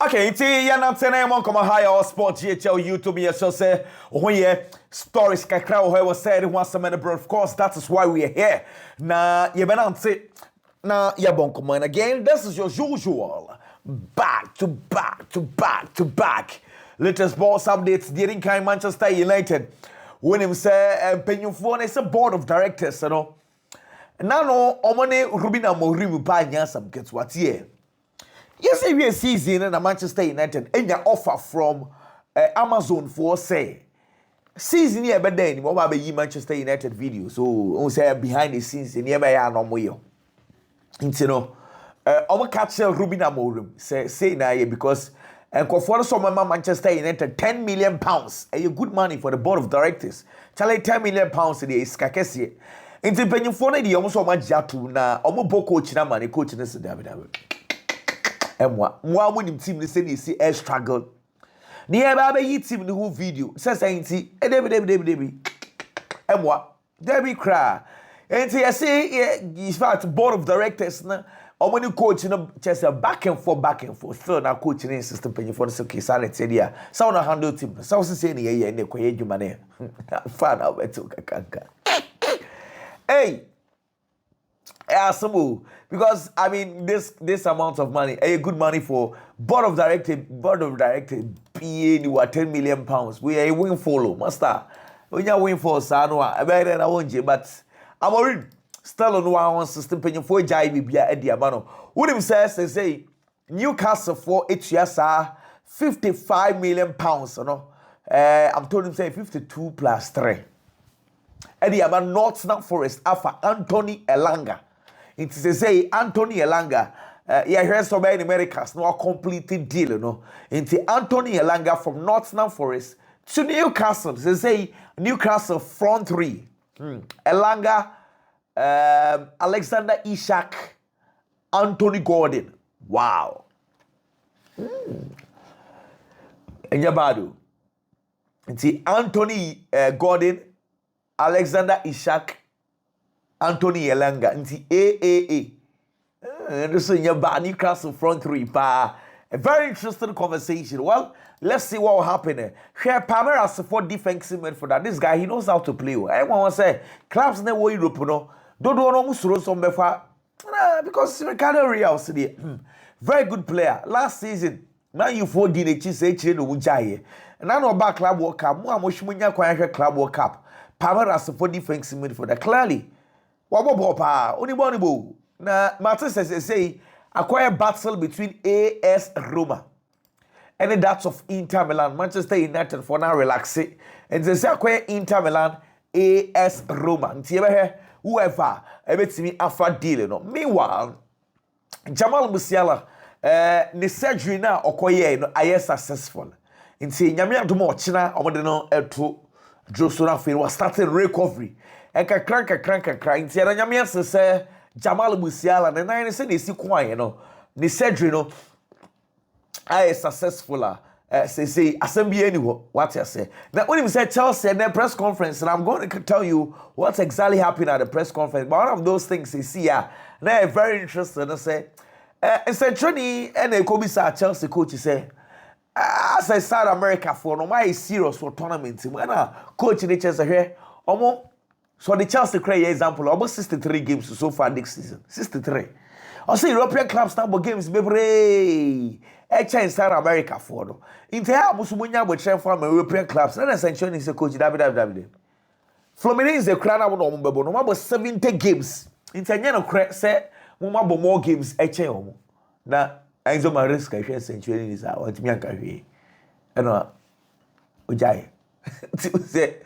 Okay, ya na tena mo kama high or sport GHL YouTube ya so say when ye stories kakra o was said once a minute, of course that is why we are here. Na ye benante na ya bon come and again this is your usual back to back to back to back latest balls updates during kind Manchester United when him say penyufo na say board of directors you know. Now no omone Ruben Amorim pa nya some get what here. Yes, if you season in Manchester United, and your offer from Amazon for say season here, but then what about Manchester United video? So we say behind the scenes in here, I no more. You know, our catcher Ruben Amorim say na because and for some Manchester United £10 million, a good money for the board of directors. Charlie £10 million is kakesi. Into penny for the almost so much jatu na omo coach na money coach na se David. Moi winning team they say they see air struggle. The eba yi team the whole video says ain't Debbie. Moi Debbie cry. And I say in fact board of directors na omoni coach na just back and forth. Still na coach na system penny for the okay silent there. So na handle team. So say ni ye na koye djuma na. Fan out beto kakanka. Hey. Simple. Because I mean this amount of money, a good money for board of directors pay you £10 million. We are a win follow, master. When you win for Sanwa, I better I won't you, but Amorim still on one system paying for JB at the Amano. What him says they say Newcastle for 8 years £55 million, you know. I'm told him say 52 plus 3. At the Amano Nottingham Forest after Anthony Elanga. It is to say Anthony Elanga, yeah, here's so many Americans, no completed deal, you know. Into Anthony Elanga from Nottingham Forest to Newcastle. They say Newcastle front three. Elanga, Alexander Isak, Anthony Gordon. Wow. Enyabadu. Into Anthony Gordon, Alexander Isak, Anthony Elanga, nti AAA. And so your Newcastle front three, pa. A very interesting conversation. Well, let's see what will happen. Share Palmer as for defensive midfielder. This guy, he knows how to play. I want to say, clubs never Europe, no. Don't almost throw some befa. Because Ricardo Real today. Very good player. Last season, man, you 4 DNH say no Ujaye. And I know about Club World Cup. More Moshmunya Kwanya Club World Cup. Palmer as for defensive midfielder. Clearly. Wabo pa only bonibo na Martin says say acquire battle between AS Roma and that of Inter Milan. Manchester United for now relaxing and they say acquire Inter Milan AS Roma nti whoever ebetimi afa deal no. Meanwhile Jamal Musiala ne surgery na okoye no aye successful nti nyame adomo ochina omode no eto Josona Fin was starting recovery. Eka kranka inti ya nyame se Jamal Musiala na nine se na si kwan no ne surgery no I successful say assembly anywho what you say now when him say Chelsea and press conference and I'm going to tell you what's exactly happening at the press conference, but one of those things is here now very interesting. I say essentially and they could be Chelsea coach say as I South America for no my serious for tournament when coach in the Chelsea here so the Chelsea create example almost 63 games so far this season 63. I say European clubs number games baby in South America for no in the musumunya we train from European clubs na essentially is coach David Fluminense the crown na no mbebo no about 70 games in the no say mo mabo more games omo na Enzo Maresca hwe essentially is a want me anka hwe eno ojai say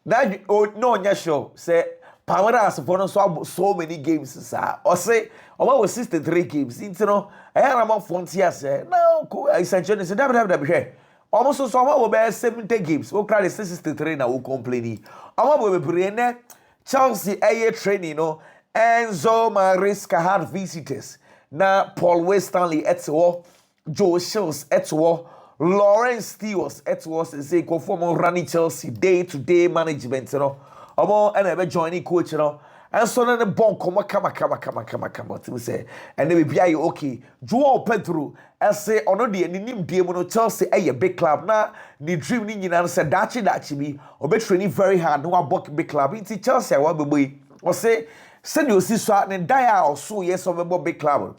that no nya sure say power as for so many games sir or say about 63 games into no I am on frontier say no essentially say that almost so about 70 games we cry 63 na we complaining about we brain Chelsea air training no Enzo Maresca had visitors na Paul Westanley etwo Joe Shields etwo Lawrence Steels etwo say go form running Chelsea day to day management you know omo and ever joining coach you know and so na ne bon kama to say and then be okay Joao Pedro say ono de anim die mu no Chelsea a big club na the dream ni nyina say dachi bi obetraining very hard no abok big club inti Chelsea wa beboy o say send you see so ne dia o so yes o bebo big club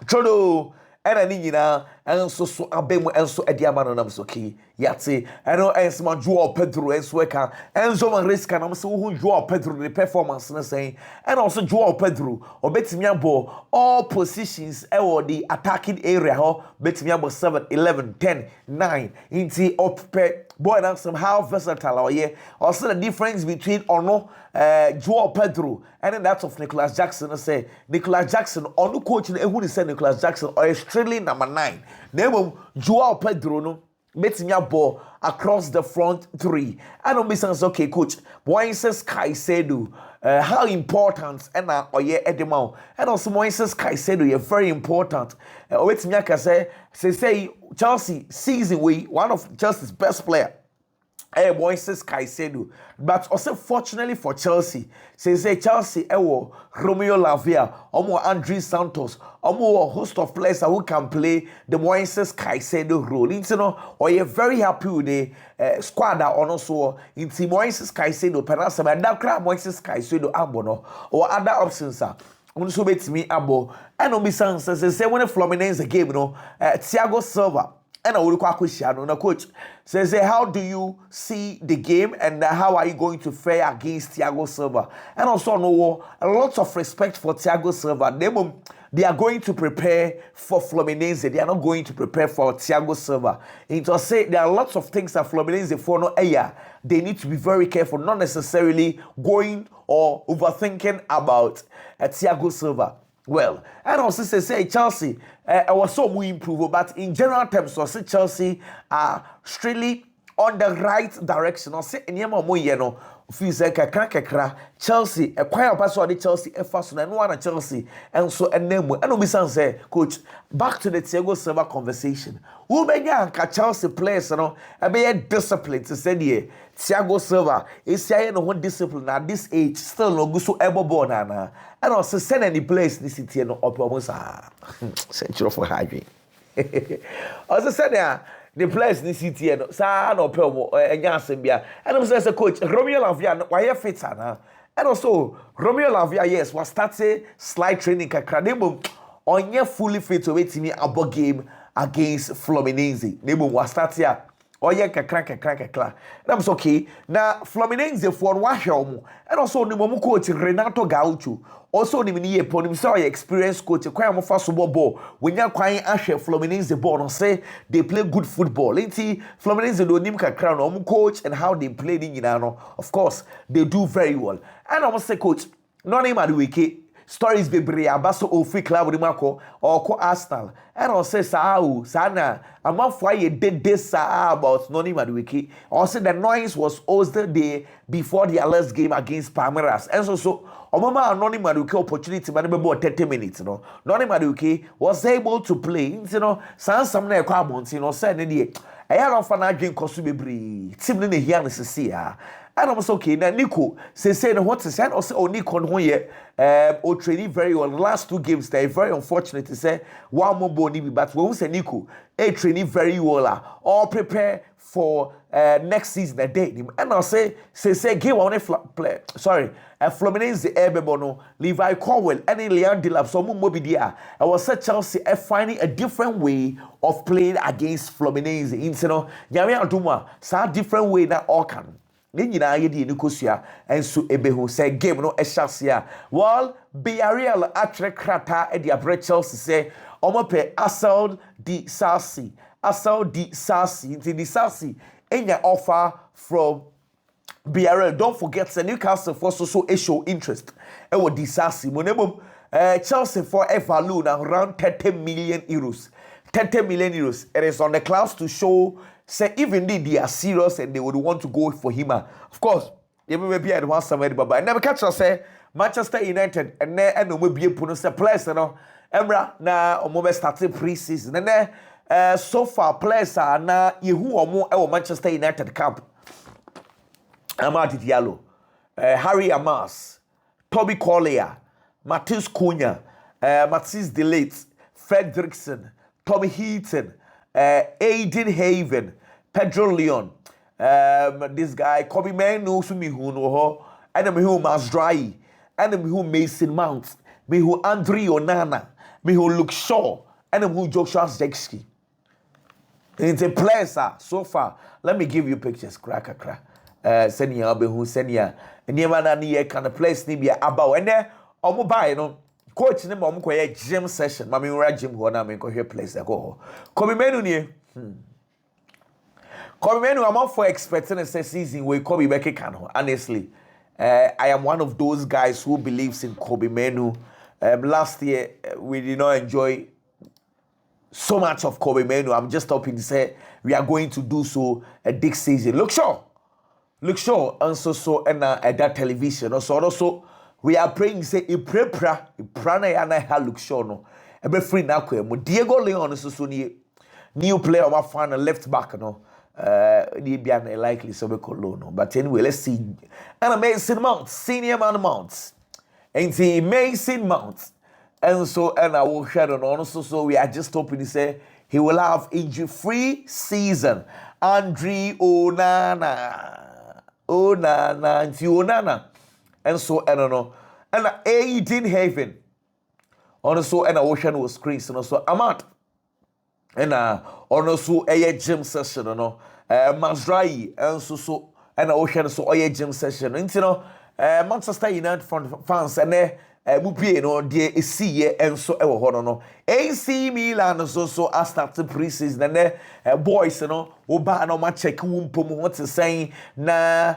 chodo era ni nyina enso so abemu enso edi amano nam so ki yate eno ensma Joao Pedro enso eka enzo man risk na so hu Joao Pedro the performance na say and also Joao Pedro obetimi abo all positions e wo the attacking area ho betimi abo 7 11 10 9 inti up boy now somehow versatile or yeah also the difference between ono Joao Pedro and then that of Nicholas Jackson say Nicholas Jackson ono coach na ehuni say Nicholas Jackson or extremely number 9 Name Joao Pedro no betting ball across the front three. I don't be saying okay, coach. Moises Caicedo, how important and oye edema. And also Moises Caicedo, you're very important. Wait me say Chelsea season one of Chelsea's best player. Moises Caicedo, but also fortunately for Chelsea, say Chelsea Romeo Lavia, Andre Santos, a host of players who can play the Moises Caicedo role. You know, or you're very happy with the squad that also in Moises Caicedo, perhaps that Moises Caicedo abono or other options are. So bet me abo, and on me say when the Fluminense game, Thiago Silva. And I will question na coach says how do you see the game and how are you going to fare against Thiago Silva? And also know a lot of respect for Thiago Silva. They are going to prepare for Fluminense. They are not going to prepare for Thiago Silva. It will say there are lots of things that Fluminense for no area. They need to be very careful, not necessarily going or overthinking about Thiago Silva. Well, and also say Chelsea, I was so more improved, but in general terms, I say Chelsea are strictly on the right direction. I say anyama mo yeno, feels like a kakra Chelsea, a quiet person the Chelsea, a fast and one Chelsea, and so and name. I know me say, coach, back to the Thiago Silva conversation. Who began Chelsea players, and be a discipline to say yeah. Thiago Silva is saying no discipline at this age, still no good so ever born and also send any place this city no up almost century for hygiene. Also said the place this city no sa no pelmo and I'm saying coach Romeo Lavia why fit and also Romeo Lavia yes was started slight training kakra on your fully fit to wait me about game against Fluminense. Nemo was started oye kakra. That's okay. Now Fluminense for one and also the momu coach Renato Gaucho. Also the mini eponym so experienced coach kwai mo fa so ball. When you kwai ahwe Fluminense ball no say they play good football. Inti Fluminense do nim kakra no coach and how they play ni nyina no. Of course, they do very well. And I must say coach, no name Madueke stories bebre abaso ofi club di mako or ko Arsenal and on say sana amafo aye dede sa about Noni Madueke or say the noise was also there before the last game against Palmeiras and so omama Noni Madueke opportunity man be about 30 minutes no Noni Madueke was able to play you know some na ekwa abonti no say ne de eya no fa na adwen koso bebre team ne hia ne sese ya and I'm okay now Nico say no what to say or say Nico no ye or training very well last 2 games they very unfortunate to say one more body but when we say Nico training very well or prepare for next season a day and I'll say game on play sorry Fluminense Ebebono Levi Colwell and Leon Delap so mobidia I was say Chelsea finding a different way of playing against Fluminense you know Yami Aduma sa different way that all can Ni nyina ye di nikosua enso ebehu say game no ehyasia well Villarreal atre krata e di abre Chelsea say omope Assault di Sarsi into the Sarsi enya offer from Villarreal. Don't forget the Newcastle for so show interest e wo di Sarsi monebom Chelsea for a value around 30 million euros. 30 million euros. It is on the clouds to show say even they are serious and they would want to go for him. Of course, they may be at one somewhere, but I never catch us say Manchester United and no will be a say players no Emra na omo started preseason and so far players are na yehu omo Manchester United camp. Amadi Diallo, Harry Amas, Toby Collier, Matheus Cunha, Matthias Delate, Fredrickson, Tommy Heaton, Aiden Haven, Pedro Leon, this guy, Kobe Manu, Sumihuno, and me who Masdrai, and me who Mason Mount, me who Andre Onana, me who Luke Shaw, and me who Joshua Zexki. It's a place, so far. Let me give you pictures, crack. Send you who send you, and you man and kind of place ni be about, and there, buy, coach them on gym session. Mammy, we're at gym, one, I'm going to place. I go. Come menu, come menu, I'm up for expecting a season where Kobe Becky can, honestly. I am one of those guys who believes in Kobe Menu. Last year, we did not enjoy so much of Kobe Menu. I'm just hoping to say we are going to do so this season. Look sure, and so and that television. Also, we are praying say a prepra yana ha look sure no. Ebe free na kwemo. Diego Leon so new player on my final left back no. The likely so be no. But anyway, let's see. And Mason Mount, senior man Mount. Ain't he Mason Mount? And so and I will share on so we are just hoping to say he will have injury-free season. Andre Onana, and so I don't know. And Aiden Haven. Also and Ocean was screens and also Amat. And also a gym session, Masdrai and so and Ocean so a gym session. And Manchester United fans and Mupie no de see and so ever hono. AC Milan so I started preseason and boys oba no ma check wumpom what to say na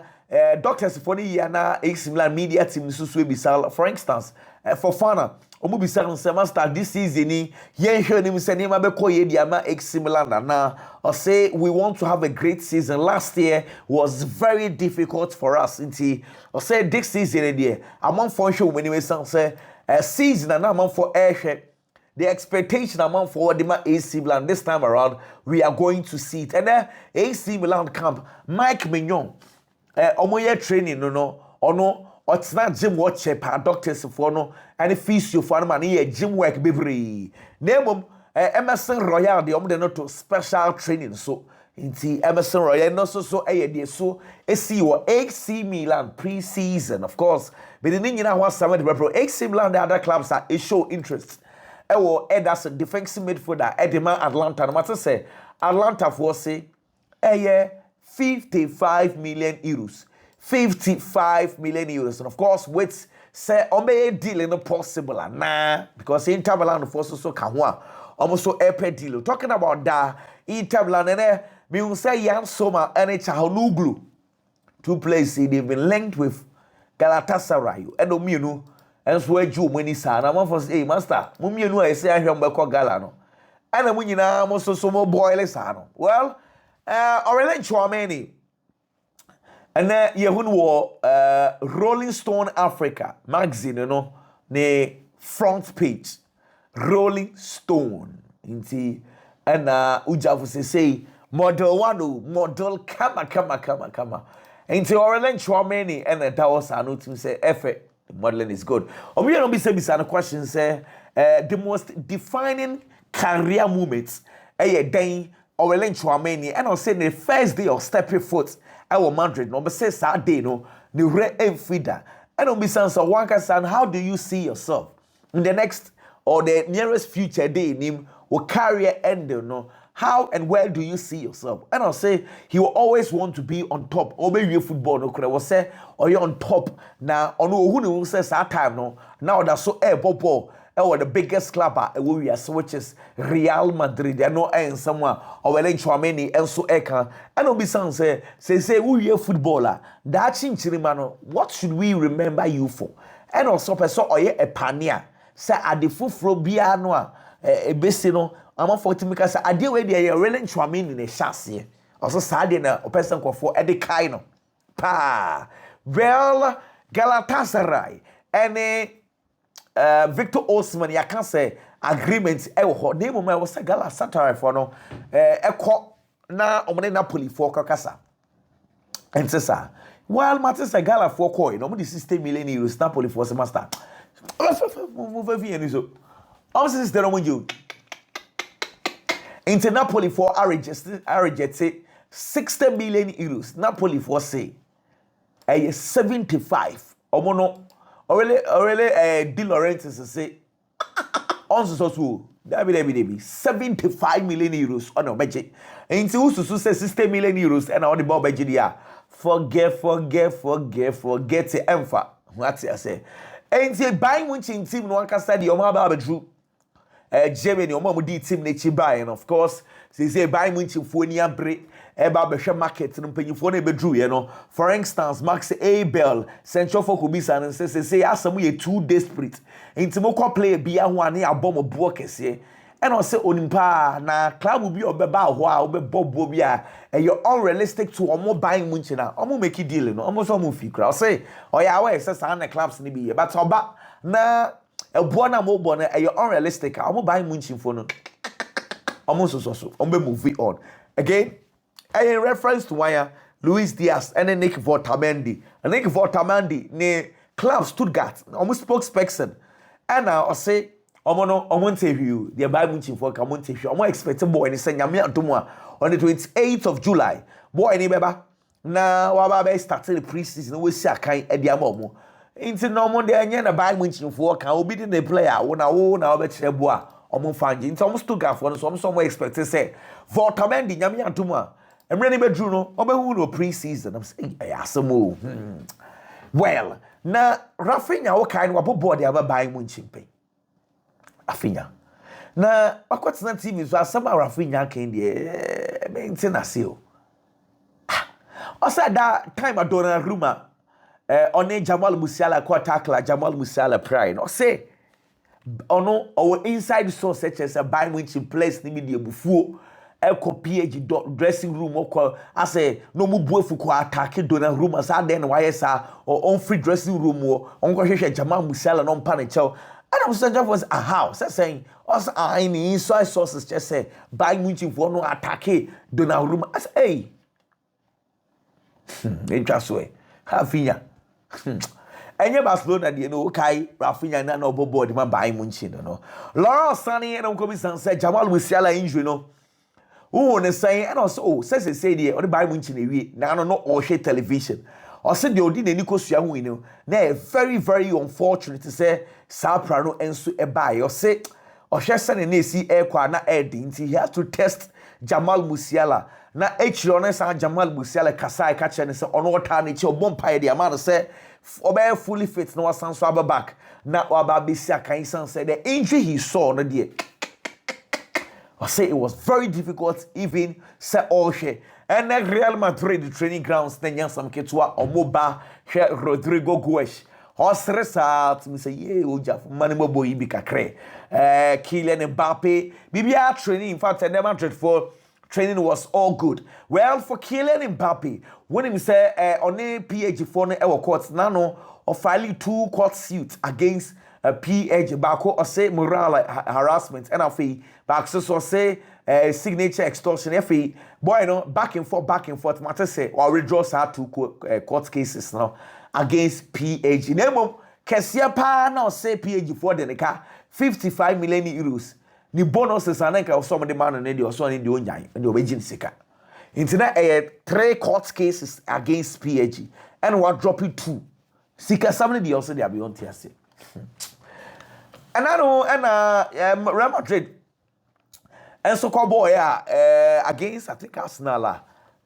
doctors for the year na AC Milan media team so be for instance for Fana omo be semester this season ni yen hwe nim se ne ma be koye dia ma AC Milan na or say we want to have a great season. Last year was very difficult for us inti or say this season there among function when we say season and among for air the expectation among for the AC Milan this time around we are going to see it. And then AC Milan camp Mike Mignon omoye training or it's not gym watch doctors for no and physio for man here gym work bebre name Emerson Royal the not to special training so inti Emerson Royal no so so see your AC Milan pre-season of course but the thing you know what some of the AC Milan the other clubs are show interest Ederson defensive midfielder Edema Atlanta no matter say Atlanta for say 55 million euros. 55 million euros. And of course, with say a deal in possible because Inter Milan for so can almost so epic deal. Talking about that, Inter Milan and me say Jan Sommer and Çalhanoğlu. Two places they've been linked with Galatasaray. And no and so you when he's an I'm for say master. Mumienu I say I hear Mbeko Galano. And when you know almost so more boyless. Well, Aurelien Tchouameni. And then you know Rolling Stone Africa magazine, the front page. Rolling Stone. Inti and ujavu say model one, model kama. Inti Aurelien Tchouameni and that was to say effort. The modeling is good. We don't be saying a question say the most defining career moments day Aurelien Tchouameni and I'll say the first day of stepping foot. I was Madrid, no, but say Saturday, no, the red feeder. I don't be saying so. One can how do you see yourself in the next or the nearest future day? Nim will carry end, no. How and where do you see yourself? And I'll say he will always want to be on top. Or maybe your football, no, could I say, or you're on top now. Or no, who says that time, no. Now that's so popo. Or the biggest club we are which is Real Madrid. They are not in somewhere. Or Aurelien Tchouameni and so eka. And don't be say we are footballer. That chinchirimano. What should we remember you for? And also person or a pania. Say at the fufro bia noa a besino. I'm for to make us a deal with the Aurelien Tchouameni in a chassis. Also sadly na a person for at the kaino. Pa well Galatasaray and Victor Osimhen, I can say agreement. Name was a Galatasaray for no. Na omne Napoli for Kakasa. And sesa while matters a gala for coin no the 60 million euros Napoli for semester move any so also sister no you into Napoli for say 60 million euros Napoli for say 75 omono already Di Laurentiis say on so David 75 million euros on a budget into who say 60 million euros and on the ball budget yeah forget the emfa what I say and buying winching team no one can study your mama drew Germany or mom di team nechi buy and of course say buying winching for any break eba be market no mpanyifo na bedru ye no for instance Max Abel central for Kubisa and say asem ye too desperate intimo ko play bia ho ane abom bo kese and o say onimpa na club bi obeba ho a obebo bi a you unrealistic to omo buying munchi na omo make deal no omo so omo fi kra o say oya we say san na clubs ni bi but oba na ebo na mo bo na you unrealistic omo buying munchi fo no omo so omo move on again. In reference to why Luis Diaz and Nick Vortamendi. Nick Vortamendi, ne Club Stuttgart, almost spokesperson. And now I say, Omono you, the Bible for Camonte, I'm more expecting boy and saying Yamia Dumwa on the 28th of July. Boy, any beba. Now, Wababe started the preseason with Sakai at the Amomo. Into normal, they are Bible for can be the player when I won't now bet Bois. Almost finding it's almost Stuttgart for some expected say Vortamendi, Yamia Dumwa. I'm ready to do no. I'm pre-season. I'm saying, "Asamo." Well, now Rafinha, what kind of body am I buying Munchimpe? Rafinha. Now, what's that team is some Rafinha came there. Maintenance. I said that time I don't rumor. On Jamal Musiala ko tackler Jamal Musiala pride. I say, no, our inside source such as a buying Munchim place ni media bufu. PhD dressing room or I say no mu buefu ko attack Donnarumma sa den why sa or on free dressing room or on go hwehwe Jamal Musiala no mpa ne chew and I'm saying just was a house saying us are in inside sources just say buy Munich for no attack Donnarumma as hey just way Rafinha Enye Barcelona dey no kai Rafinha na no bobo dey man buy Munich no Laurent Sané and Commission say Jamal Musiala injury no who ne say and also say dey on the buy Munich na wie na no all share television or say the odi na ni kosua hu ni na very unfortunate to say Sapra no enso e buy or say or share send na si e kwa na e di nti he has to test Jamal Musiala na echiro na say Jamal Musiala kasai ka che ne say ono wota na che obom pae dey man say obey fully fit no wasan so back na oba besia kan san say the injury he saw no dey I say it was very difficult even say all share and then Real Madrid the training grounds then some ketwa omoba Rodrigo Goes Hosresat me say yeah oja mani mobo ibi kakre Kylian Mbappe bibia training in fact the Madrid for training was all good well for Kylian Mbappe when him say on a PhD4 no e court nano of filing 2 court suits against PH Bako or say moral harassment and afi back so say signature extortion afi boy no back and forth matter say or withdraws her 2 court cases now against PH nemo kesia pa na say PH for the car 55 million euros ni bonuses ananka some of the man na dey so ni dey onyan and obegin sika into na 3 court cases against PH and what dropping 2 sika somebody dey also dey beyond tiase and I know and Real Madrid and so called boy against I think Arsenal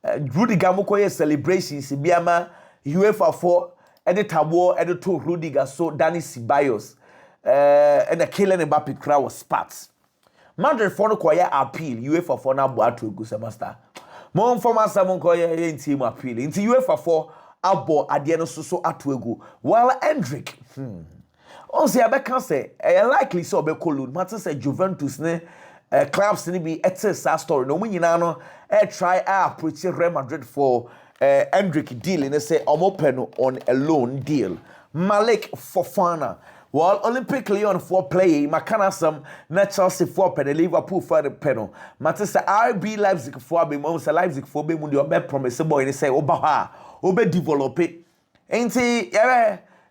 Rudiger Mokoye celebrations biama UEFA 4 and the tabo and the 2 Rudiger so Dani Ceballos and the Kylian Mbappe crowd was spat Madrid for no koye appeal UEFA 4 na bo atu egu semester mo informa samon koye team appeal into UEFA 4 abo ade no so atu egu while Endrick on say abeka say likely so be collude matter say Juventus ne clubs ni be etsa story no nyina no try approach Real Madrid for Endrick deal and say omo peno on a loan deal Malik Fofana While Olympic Lyon for play, Makana some na Chelsea for pen, Liverpool for the panel. Matisa RB Leipzig for be most Leipzig for be mundi obe promise boy and say oba obe develop it. Ain't he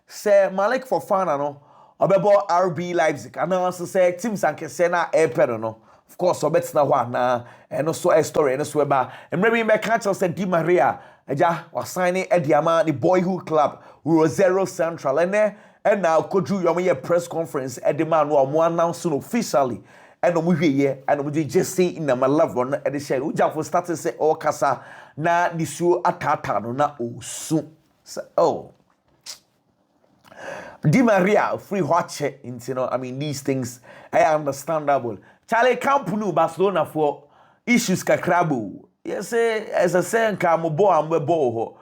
say Malik for fun no obebo RB Leipzig. And also say teams and Kesena air no. Of course, obets na one na and also a story and so eba. And maybe me catch us Di Maria. Eja was signing Ediama the boyhood club. We were 0 Central and now could you your press conference at the man who announced officially and we here and we just say in my love one at the share. Uja for started say oh kasa na disu atata no na osu. Oh. Di Maria free watch into I mean these things are understandable. Charlie Camp no Barcelona for issues kakrabu. Yes, as I say, Kamobo and Webo,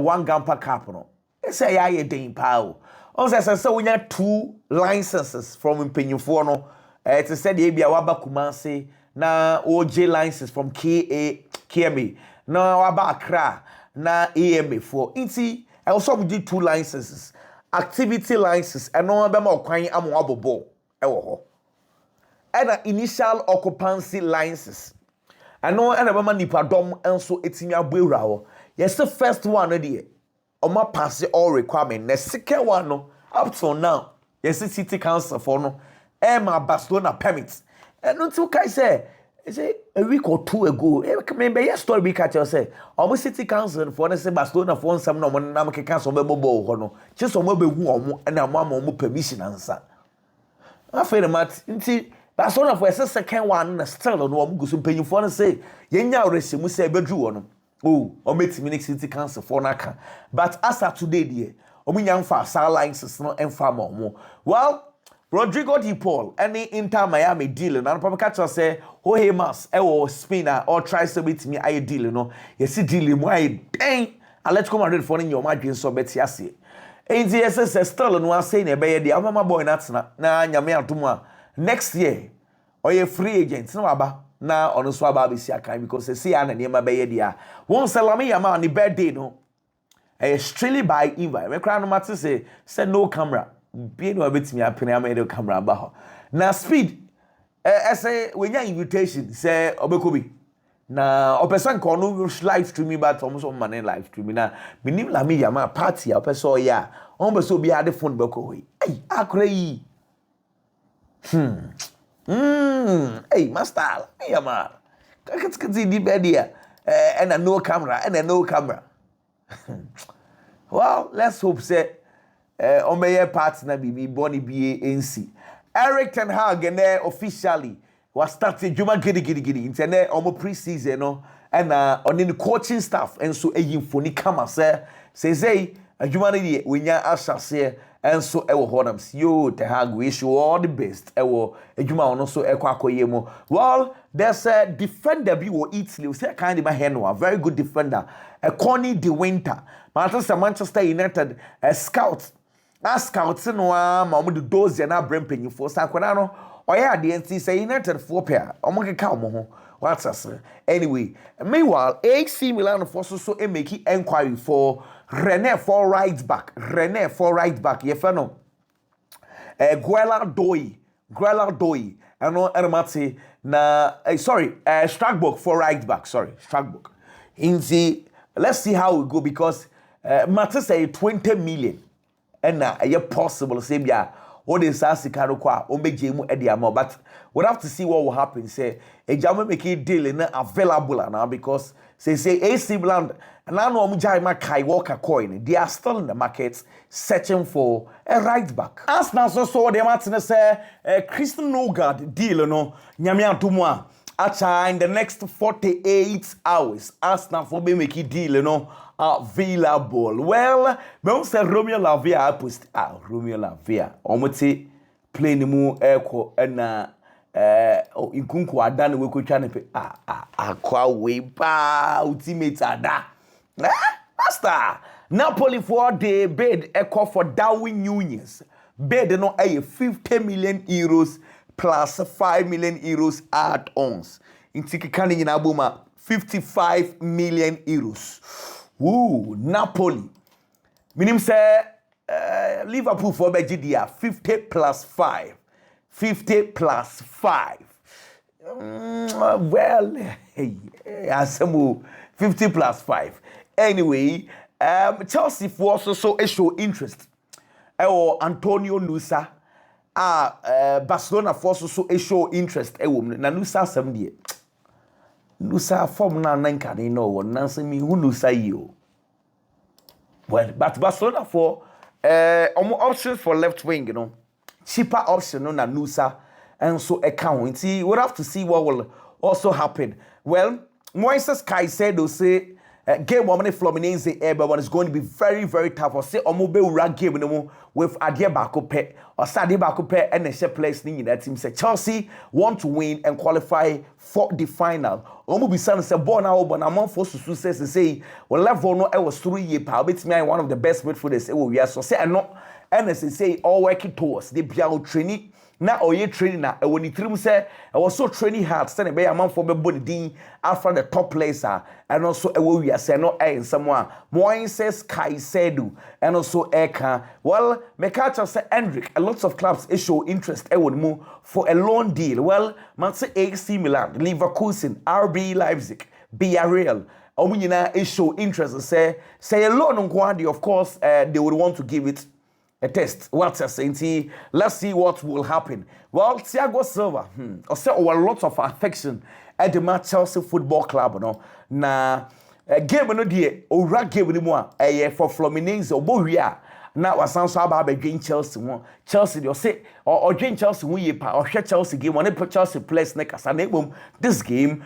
one Gampa Capital. Say, I didn't pow. Also, as I say, we have 2 licenses from Impenuforno. It's a said, Abia Waba Kumasi, na OJ license from KMA, na Waba Accra, na AMA4. Inti, I also did 2 licenses, activity license, and no one more crying Amoabo. And an initial occupancy license. I know another nipa dom and so it's in your bureau. Yes, the first one idea. Oma pass all requirement. The second one no up to now. Yes, the city council for no. My Barcelona permits. And until I say a week or 2 ago, maybe yes story we catch us say. Almost city council for say Barcelona for some no man na cancel mobile no. Just on mobile who and a mama permission answer. I feel the mat until that's one of the second one still on one goes paying for and say, Yenya already must say bedroom on. Oh, or make me city council for Naka. But as of today, dear, young for licenses no and far more. Well, Rodrigo Di Paul, any Inter Miami deal, and I'm probably catch us say, oh, hey, mas, or spinner, or try to beat me, I deal, no. You see, dealing, why, dang, I'll let you come and for in your margin so bet yasi. Ain't the SS still and one saying a bay, the other boy, that's not, na, yamia to next year, or a free agent, no aba, na on swaba bisiaka, because they see an and my dia. One salami yama on the birthday, no. A strictly by invite. My crown matter say no camera. Be no bit me up in a made camera about. Now speed. I say when your invitation say obekobi. Na opesan kono live stream but almost on money live stream na minim la me yama party opeso ya. On be so be ade phone beko we. Ay akrai. Hey, master, yeah, man. I can see the bed here. And a no camera, and a no camera. Well, let's hope say on my partner be Bonnie BANC. Eric Ten Hag officially was starting Juma Giddy internet on preseason, no, and on the coaching staff, and so a euphony come say a humanity when you are say. And so I will hold them. You to have wish you all the best. I will Ejuma also Equakoyemo. Well, there's a defender be will Italy. We say kind of my hand, a very good defender. A Connie De Winter. Manchester United a scout. A scout no Mamudu Doze and a Brempin for Saquanano. Or yeah, the NC say United 4 pair. Omoke Kalmo. What's us? Anyway, meanwhile, AC Milan forces so make inquiry for René for right back. Yefano. Guela Doi. I know Ermati na Strasbourg for right back. Strasbourg. Let's see how we go because Matter say 20 million. And possible say yeah. What is Sasikaro kwa Omejemu Ediamo, but we'll have to see what will happen. Say a Jama make a deal in available now because say AC Milan and I know Mujai Kai Walker coin. They are still in the market searching for a right back. As now so the Martinez say Christian Nogard deal no Nyamia Tumwa. Acha in the next 48 hours. As now for me make a deal no available. Well, me say Romeo Lavia post Romeo Lavia. Omote play ni mu eko na inkunku ada na we ko twa ne pe akwa we pa ultimate ada. Master Napoli for the bid echo for Darwin Nunes. Bid no 50 million euros plus 5 million euros add-ons. Intiki kani nyina boma 55 million euros. Woo, Napoli. Minim say Liverpool for BGDR 50 plus 5. 50 plus 5. Well, hey, 50 plus 5. Anyway, Chelsea for also show interest. Antonio Nusa. Barcelona for also show interest. Na Nusa some Nusa form na nanka ni no one nansi mi who Nusa you. Well, but Barcelona for options for left wing, you know, cheaper option no na Nusa, and so account. See, we'll have to see what will also happen. Well, Moises Caicedo say game one Fluminense but it's going to be very, very tough. Or say Omobe ura game no with Adia Bakope or Sadia Bakope and the share place in that team. Say Chelsea want to win and qualify for the final. Omo be say born out, but I'm on for success to say well level no I was 3 years power. It's me one of the best midfielders. We are so say I know and say all working towards the Biao training. Na oye training na when you trim say I was so training hard stand be a man for be body din after the top place and also we are say no in someone Moises Caicedo and also Eka well me catch say Hendrik a lots of clubs show interest would move for a loan deal well man say AC Milan Leverkusen RB Leipzig Villarreal omunyina show interest say a loan on of course they would want to give it a test. What's a saying? Let's see what will happen. Well, Thiago Silva, I say a lot of affection at the Chelsea Football Club, no. Na game no die, ora game ni mo a for Fluminense obohia. Na wasan so aba between Chelsea one. Chelsea they say or join Chelsea one ye pa or share Chelsea game on put Chelsea place na kasa na ebom this game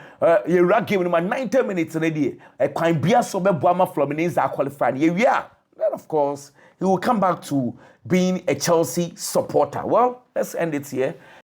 you ora game no 90 minutes na die. Kwan bia so be boama Fluminense a qualify. Ye wi then of course he will come back to being a Chelsea supporter. Well, let's end it here.